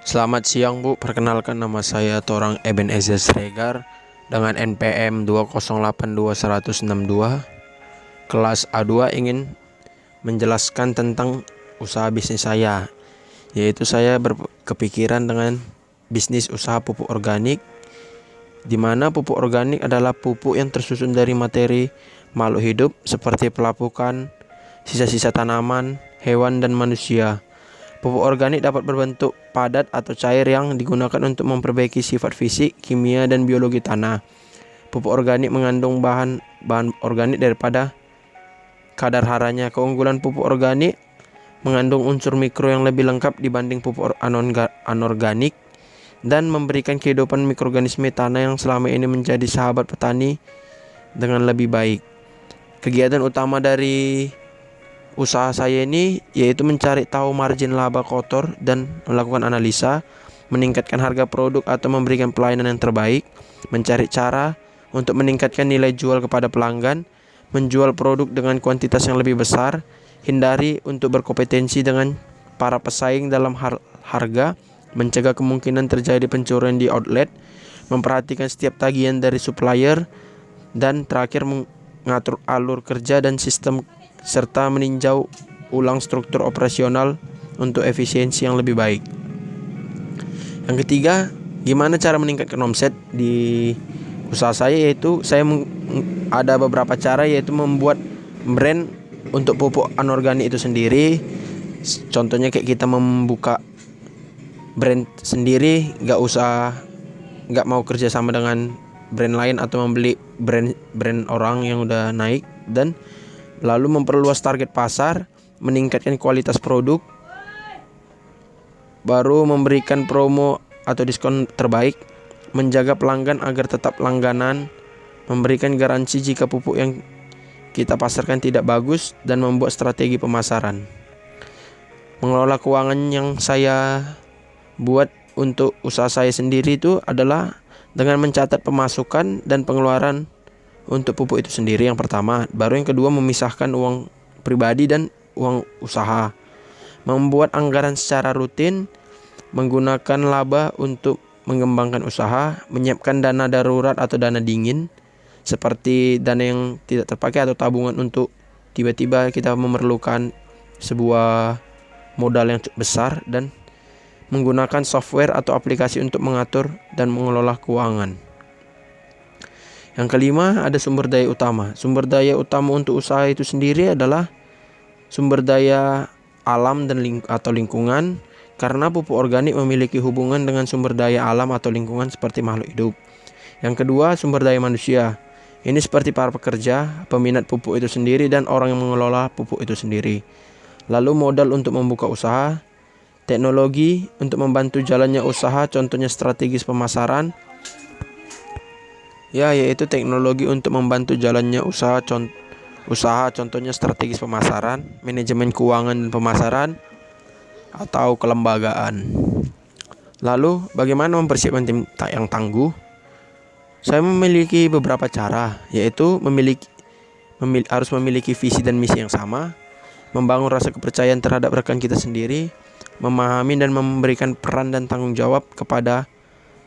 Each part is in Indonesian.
Selamat siang Bu, perkenalkan nama saya Torang Eben Ezer Sregar dengan NPM 2082162. Kelas A2 ingin menjelaskan tentang usaha bisnis saya, yaitu saya berkepikiran dengan bisnis usaha pupuk organik, di mana pupuk organik adalah pupuk yang tersusun dari materi makhluk hidup seperti pelapukan, sisa-sisa tanaman, hewan, dan manusia. Pupuk organik dapat berbentuk padat atau cair yang digunakan untuk memperbaiki sifat fisik, kimia, dan biologi tanah. Pupuk organik mengandung bahan organik daripada kadar haranya. Keunggulan pupuk organik mengandung unsur mikro yang lebih lengkap dibanding pupuk anorganik dan memberikan kehidupan mikroorganisme tanah yang selama ini menjadi sahabat petani dengan lebih baik. Kegiatan utama dari usaha saya ini yaitu mencari tahu margin laba kotor dan melakukan analisa, meningkatkan harga produk atau memberikan pelayanan yang terbaik, mencari cara untuk meningkatkan nilai jual kepada pelanggan, menjual produk dengan kuantitas yang lebih besar, hindari untuk berkompetensi dengan para pesaing dalam harga, mencegah kemungkinan terjadi pencurian di outlet, memperhatikan setiap tagihan dari supplier, dan terakhir mengatur alur kerja dan sistem serta meninjau ulang struktur operasional untuk efisiensi yang lebih baik. Yang ketiga, gimana cara meningkatkan omset di usaha saya, yaitu saya ada beberapa cara, yaitu membuat brand untuk pupuk anorganik itu sendiri. Contohnya kayak kita membuka brand sendiri, nggak mau kerja sama dengan brand lain atau membeli brand orang yang udah naik, dan lalu memperluas target pasar, meningkatkan kualitas produk, baru memberikan promo atau diskon terbaik, menjaga pelanggan agar tetap langganan, memberikan garansi jika pupuk yang kita pasarkan tidak bagus, dan membuat strategi pemasaran. Mengelola keuangan yang saya buat untuk usaha saya sendiri itu adalah dengan mencatat pemasukan dan pengeluaran untuk pupuk itu sendiri yang pertama. Baru yang kedua, memisahkan uang pribadi dan uang usaha. Membuat anggaran secara rutin, menggunakan laba untuk mengembangkan usaha, menyiapkan dana darurat atau dana dingin, seperti dana yang tidak terpakai atau tabungan untuk tiba-tiba kita memerlukan sebuah modal yang besar, dan menggunakan software atau aplikasi untuk mengatur dan mengelola keuangan. Yang kelima, ada sumber daya utama. Sumber daya utama untuk usaha itu sendiri adalah sumber daya alam dan atau lingkungan, karena pupuk organik memiliki hubungan dengan sumber daya alam atau lingkungan seperti makhluk hidup. Yang kedua, sumber daya manusia. Ini seperti para pekerja, peminat pupuk itu sendiri, dan orang yang mengelola pupuk itu sendiri. Lalu modal untuk membuka usaha, teknologi untuk membantu jalannya usaha, contohnya strategis pemasaran, yaitu teknologi untuk membantu jalannya usaha, contohnya strategis pemasaran, manajemen keuangan dan pemasaran, atau kelembagaan. Lalu bagaimana mempersiapkan tim yang tangguh? Saya memiliki beberapa cara, yaitu harus memiliki visi dan misi yang sama, membangun rasa kepercayaan terhadap rekan kita sendiri, memahami dan memberikan peran dan tanggung jawab kepada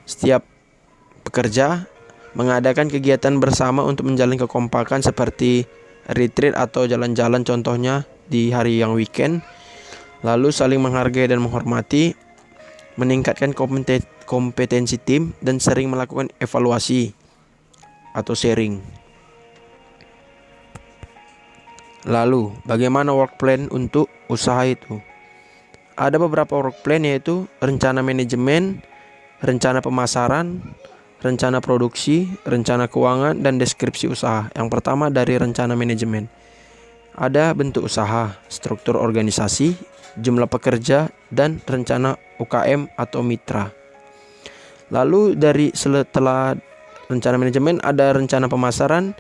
setiap pekerja, mengadakan kegiatan bersama untuk menjalin kekompakan seperti retreat atau jalan-jalan contohnya di hari yang weekend, lalu saling menghargai dan menghormati, meningkatkan kompetensi tim, dan sering melakukan evaluasi atau sharing. Lalu bagaimana work plan untuk usaha itu? Ada beberapa work plan, yaitu rencana manajemen, rencana pemasaran, rencana produksi, rencana keuangan, dan deskripsi usaha. Yang pertama dari rencana manajemen. Ada bentuk usaha, struktur organisasi, jumlah pekerja, dan rencana UKM atau mitra. Lalu setelah rencana manajemen ada rencana pemasaran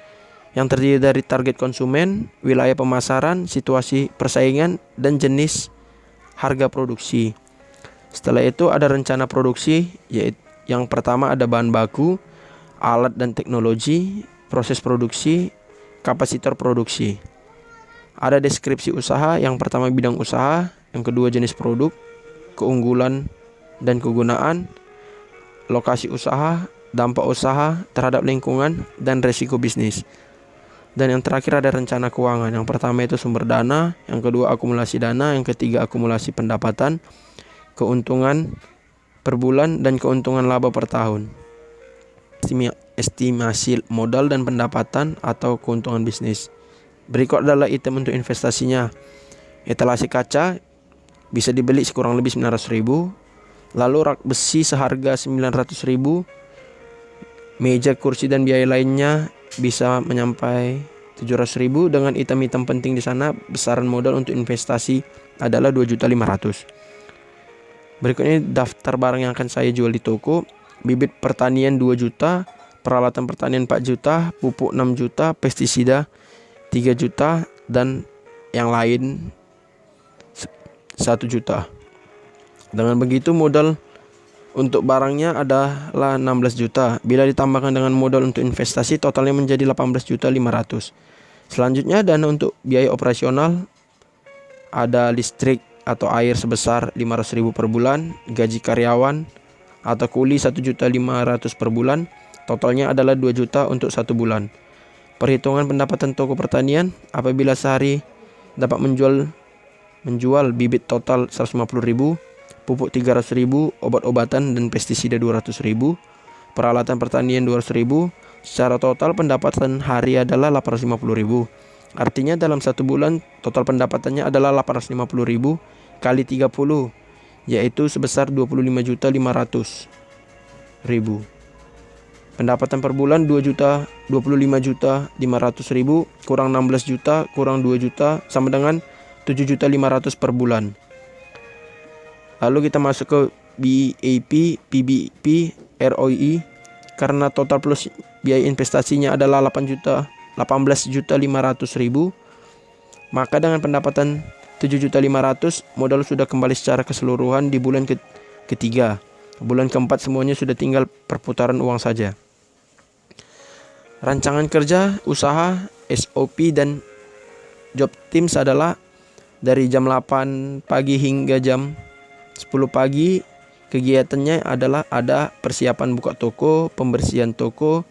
yang terdiri dari target konsumen, wilayah pemasaran, situasi persaingan, dan jenis harga produksi. Setelah itu ada rencana produksi, yaitu yang pertama ada bahan baku, alat dan teknologi, proses produksi, kapasitor produksi. Ada deskripsi usaha, yang pertama bidang usaha, yang kedua jenis produk, keunggulan dan kegunaan, lokasi usaha, dampak usaha terhadap lingkungan, dan resiko bisnis. Dan yang terakhir ada rencana keuangan. Yang pertama itu sumber dana, yang kedua akumulasi dana, yang ketiga akumulasi pendapatan, keuntungan per bulan, dan keuntungan laba per tahun. Estimasi modal dan pendapatan atau keuntungan bisnis. Berikut adalah item untuk investasinya. Etalase kaca bisa dibeli sekurang lebih 900.000. Lalu rak besi seharga 900.000. Meja, kursi dan biaya lainnya bisa menyampai 700.000. Dengan item-item penting di sana, besaran modal untuk investasi adalah 2.500.000. Berikutnya daftar barang yang akan saya jual di toko. Bibit pertanian 2 juta, peralatan pertanian 4 juta, pupuk 6 juta, pestisida 3 juta, dan yang lain 1 juta. Dengan begitu modal untuk barangnya adalah 16 juta. Bila ditambahkan dengan modal untuk investasi, totalnya menjadi 18.500.000. Selanjutnya dana untuk biaya operasional, ada listrik atau air sebesar 500.000 per bulan, gaji karyawan atau kuli 1.500.000 per bulan. Totalnya adalah 2 juta untuk 1 bulan. Perhitungan pendapatan toko pertanian, apabila sehari dapat menjual bibit total 150.000, pupuk 300.000, obat-obatan dan pestisida 200.000, peralatan pertanian 200.000, secara total pendapatan hari adalah 850.000. Artinya dalam 1 bulan total pendapatannya adalah 850.000 kali 30, yaitu sebesar 25.500.000. Pendapatan per bulan 25.500.000 kurang 16 juta kurang 2 juta sama dengan 7.500.000 per bulan. Lalu kita masuk ke BAP, PBP, ROI. Karena total plus biaya investasinya adalah 18.500.000, maka dengan pendapatan 7.500.000 modal sudah kembali secara keseluruhan di bulan ketiga. Bulan keempat semuanya sudah tinggal perputaran uang saja. Rancangan kerja, usaha, SOP, dan job teams adalah dari jam 8 pagi hingga jam 10 pagi. Kegiatannya adalah ada persiapan buka toko, pembersihan toko,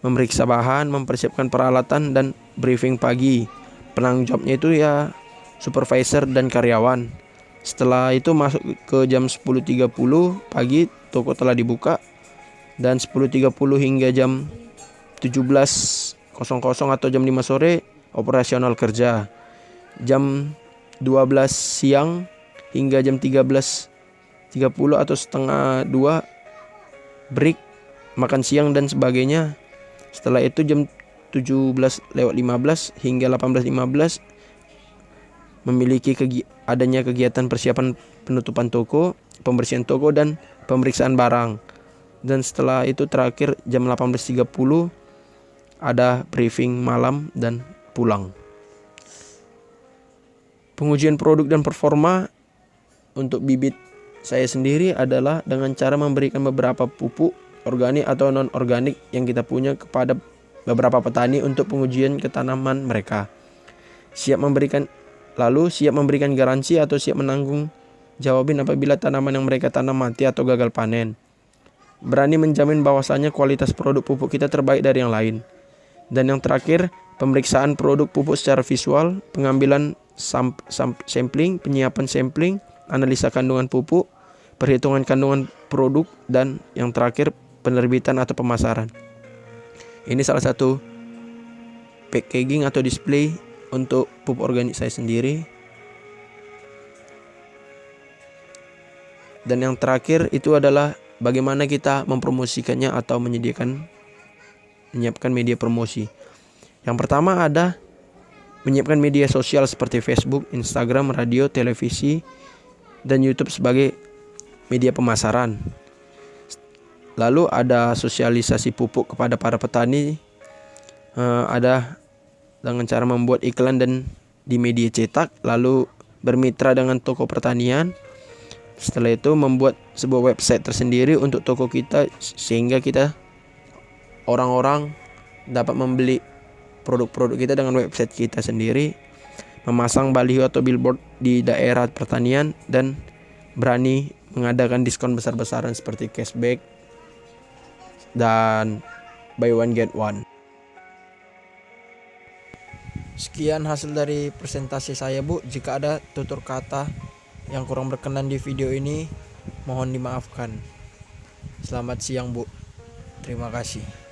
memeriksa bahan, mempersiapkan peralatan, dan briefing pagi. Penanggung jawabnya itu ya supervisor dan karyawan. Setelah itu masuk ke jam 10.30 pagi toko telah dibuka, dan 10.30 hingga jam 17.00 atau jam 5 sore operasional kerja. Jam 12 siang hingga jam 13.30 atau setengah 2 break, makan siang dan sebagainya. Setelah itu jam 17.15 hingga 18.15 memiliki adanya kegiatan persiapan penutupan toko, pembersihan toko, dan pemeriksaan barang. Dan setelah itu terakhir jam 18.30 ada briefing malam dan pulang. Pengujian produk dan performa untuk bibit saya sendiri adalah dengan cara memberikan beberapa pupuk organik atau non-organik yang kita punya kepada beberapa petani untuk pengujian ke tanaman mereka. Siap memberikan garansi atau siap menanggung jawabin apabila tanaman yang mereka tanam mati atau gagal panen. Berani menjamin bahwasanya kualitas produk pupuk kita terbaik dari yang lain. Dan yang terakhir, pemeriksaan produk pupuk secara visual, pengambilan sampling, penyiapan sampling, analisa kandungan pupuk, perhitungan kandungan produk, dan yang terakhir penerbitan atau pemasaran. Ini salah satu packaging atau display untuk pupuk organik saya sendiri. Dan yang terakhir itu adalah bagaimana kita mempromosikannya atau menyiapkan media promosi. Yang pertama ada menyiapkan media sosial seperti Facebook, Instagram, radio, televisi, dan YouTube sebagai media pemasaran. Lalu ada sosialisasi pupuk kepada para petani, ada dengan cara membuat iklan dan di media cetak, lalu bermitra dengan toko pertanian. Setelah itu membuat sebuah website tersendiri untuk toko kita, sehingga orang-orang dapat membeli produk-produk kita dengan website kita sendiri. Memasang baliho atau billboard di daerah pertanian, dan berani mengadakan diskon besar-besaran seperti cashback dan buy one get one. Sekian hasil dari presentasi saya, Bu. Jika ada tutur kata yang kurang berkenan di video ini, mohon dimaafkan. Selamat siang, Bu. Terima kasih.